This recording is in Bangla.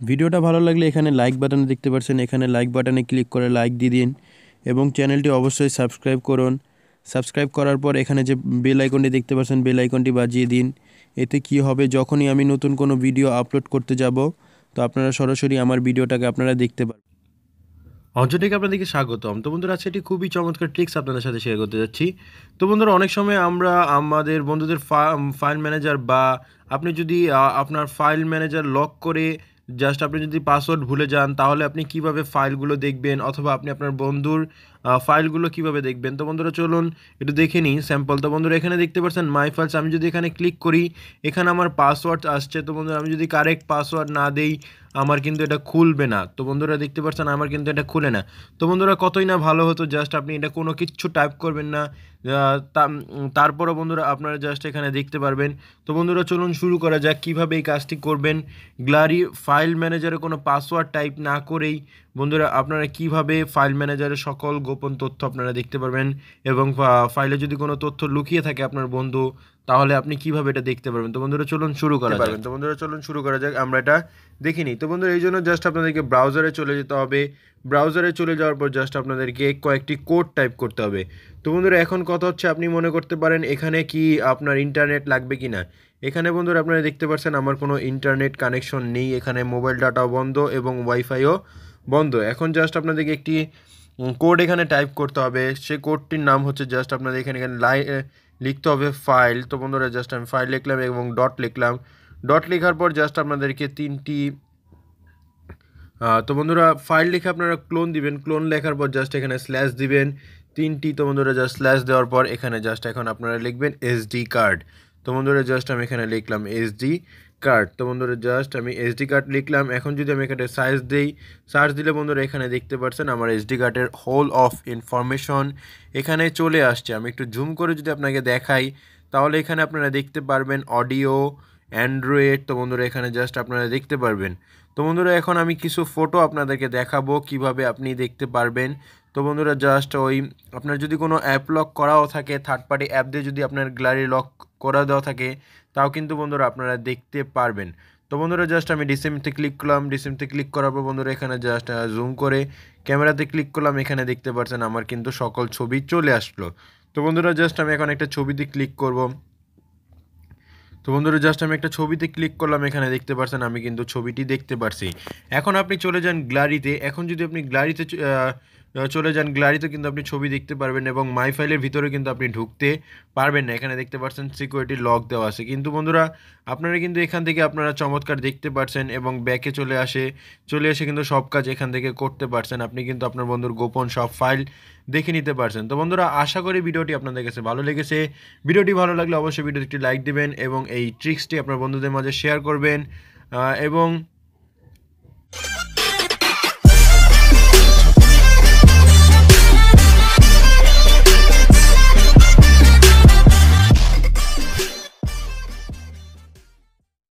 ভিডিওটা ভালো লাগলে এখানে লাইক বাটন দেখতে পাচ্ছেন, এখানে লাইক বাটনে ক্লিক করে লাইক দিয়ে দিন এবং চ্যানেলটি অবশ্যই সাবস্ক্রাইব করুন। সাবস্ক্রাইব করার পর এখানে যে বেল আইকনটি দেখতে পাচ্ছেন বেল আইকনটি বাজিয়ে দিন। এতে কি হবে, যখনই আমি নতুন কোনো ভিডিও আপলোড করতে যাব তো আপনারা সরাসরি আমার ভিডিওটাকে আপনারা দেখতে পারবেন। অঞ্জনটেক আপনাদেরকে স্বাগতম। তো বন্ধুরা, আজকে একটি খুবই চমৎকার ট্রিক্স আপনাদের সাথে শেয়ার করতে যাচ্ছি। তো বন্ধুরা, অনেক সময় আমরা আমাদের বন্ধুদের ফাইল ম্যানেজার বা আপনি যদি আপনার ফাইল ম্যানেজার লক করে জাস্ট আপনি যদি পাসওয়ার্ড ভুলে যান, তাহলে আপনি কিভাবে ফাইলগুলো দেখবেন অথবা আপনি আপনার বন্ধুর ফাইলগুলো কিভাবে দেখবেন। তো বন্ধুরা, চলুন একটু দেখে নিই স্যাম্পল। তো বন্ধুরা, এখানে দেখতে পাচ্ছেন মাই ফাইলস। আমি যদি এখানে ক্লিক করি, এখানে আমার পাসওয়ার্ড আসছে। তো বন্ধুরা, আমি যদি কারেক্ট পাসওয়ার্ড না দেই, আমার কিন্তু এটা খুলবে না। তো বন্ধুরা, দেখতে পাচ্ছেন আমার কিন্তু এটা খুলে না। তো বন্ধুরা, কতই না ভালো হতো জাস্ট আপনি এটা কোনো কিচ্ছু টাইপ করবেন না, তারপরও বন্ধুরা আপনারা জাস্ট এখানে দেখতে পারবেন। তো বন্ধুরা, চলুন শুরু করা যাক কীভাবে এই কাজটি করবেন। গ্লারি ফাইল ম্যানেজারে কোনো পাসওয়ার্ড টাইপ না করেই বন্ধুরা আপনারা কিভাবে ফাইল ম্যানেজারের সকল গোপন তথ্য আপনারা দেখতে পারবেন এবং ফাইলে যদি কোনো তথ্য লুকিয়ে থাকে আপনার বন্ধু, তাহলে আপনি কিভাবে এটা দেখতে পারবেন। তো বন্ধুরা, চলুন শুরু করা যাক। আমরা এটা দেখে নিই। তো বন্ধুরা, এই জন্য জাস্ট আপনাদেরকে ব্রাউজারে চলে যেতে হবে। ব্রাউজারে চলে যাওয়ার পর জাস্ট আপনাদেরকে কয়েকটি কোড টাইপ করতে হবে। তো বন্ধুরা, এখন কথা হচ্ছে, আপনি মনে করতে পারেন এখানে কি আপনার ইন্টারনেট লাগবে কি না। এখানে বন্ধুরা আপনারা দেখতে পাচ্ছেন আমার কোনো ইন্টারনেট কানেকশন নেই, এখানে মোবাইল ডাটাও বন্ধ এবং ওয়াইফাইও বন্ধ। এখন জাস্ট আপনাদেরকে একটি কোড এখানে টাইপ করতে হবে। সেই কোডটির নাম হচ্ছে জাস্ট আপনাদের এখানে লিখতে হবে ফাইল। তো বন্ধুরা, জাস্ট আমি ফাইল লিখলাম এবং ডট লিখলাম। ডট লেখার পর জাস্ট আপনাদেরকে তিনটি তো বন্ধুরা, ফাইল লিখে আপনারা ক্লোন দিবেন। ক্লোন লেখার পর জাস্ট এখানে স্ল্যাশ দিবেন তিনটি। তো বন্ধুরা, জাস্ট স্ল্যাশ দেওয়ার পর এখানে জাস্ট এখন আপনারা লিখবেন এসডি কার্ড। তো বন্ধুরা, জাস্ট আমি এখানে লিখলাম এসডি কার্ড। তো বন্ধুরা, জাস্ট আমি এসডি কার্ড লিখলাম। এখন যদি আমি এখানে সার্চ দিলে বন্ধুরা এখানে দেখতে পাচ্ছেন আমার এসডি কার্ডের হোল অফ ইনফরমেশন এখানে চলে আসছে। আমি একটু জুম করে যদি আপনাকে দেখাই, তাহলে এখানে আপনারা দেখতে পারবেন অডিও, অ্যান্ড্রয়েড। তো বন্ধুরা, এখানে জাস্ট আপনারা দেখতে পারবেন। তো বন্ধুরা, এখন আমি কিছু ফটো আপনাদেরকে দেখাবো কিভাবে আপনি দেখতে পারবেন। তো বন্ধুরা, জাস্ট আপনার যদি কোনো অ্যাপ লক করাও থাকে, থার্ড পার্টি অ্যাপ দিয়ে যদি আপনার গ্যালারি লক করা দেওয়া থাকে, তাও কিন্তু বন্ধুরা আপনারা দেখতে পারবেন। তো বন্ধুরা, জাস্ট আমি ডিসেম্বতে ক্লিক করলাম। ডিসেম্বতে ক্লিক করার পর বন্ধুরা এখানে জাস্ট জুম করে ক্যামেরাতে ক্লিক করলাম। এখানে দেখতে পাচ্ছেন আমার কিন্তু সকল ছবি চলে আসলো। তো বন্ধুরা, জাস্ট আমি এখন একটা ছবিতে ক্লিক করব। তো বন্ধুরা, জাস্ট আমি একটা ছবিতে ক্লিক করলাম। এখানে দেখতে পাচ্ছেন আমি কিন্তু ছবিটি দেখতে পারছি। এখন আপনি চলে যান গ্যালারিতে। এখন যদি আপনি গ্যালারিতে চলে যান, গ্যালারিতে কিন্তু আপনি ছবি দেখতে পারবেন এবং মাই ফাইলের ভিতরে কিন্তু আপনি ঢুকতে পারবেন না। এখানে দেখতে পাচ্ছেন সিকিউরিটি লক দেওয়া আছে। কিন্তু বন্ধুরা, আপনারা কিন্তু এখান থেকে আপনারা চমৎকার দেখতে পাচ্ছেন এবং ব্যাকে চলে এসে কিন্তু সব কাজ এখান থেকে করতে পারছেন। আপনি কিন্তু আপনার বন্ধুর গোপন সব ফাইল দেখে নিতে পারছেন। তো বন্ধুরা, আশা করি ভিডিওটি আপনাদের কাছে ভালো লেগেছে। ভিডিওটি ভালো লাগলে অবশ্যই ভিডিওটি একটি লাইক দিবেন এবং এই ট্রিক্সটি আপনার বন্ধুদের মাঝে শেয়ার করবেন এবং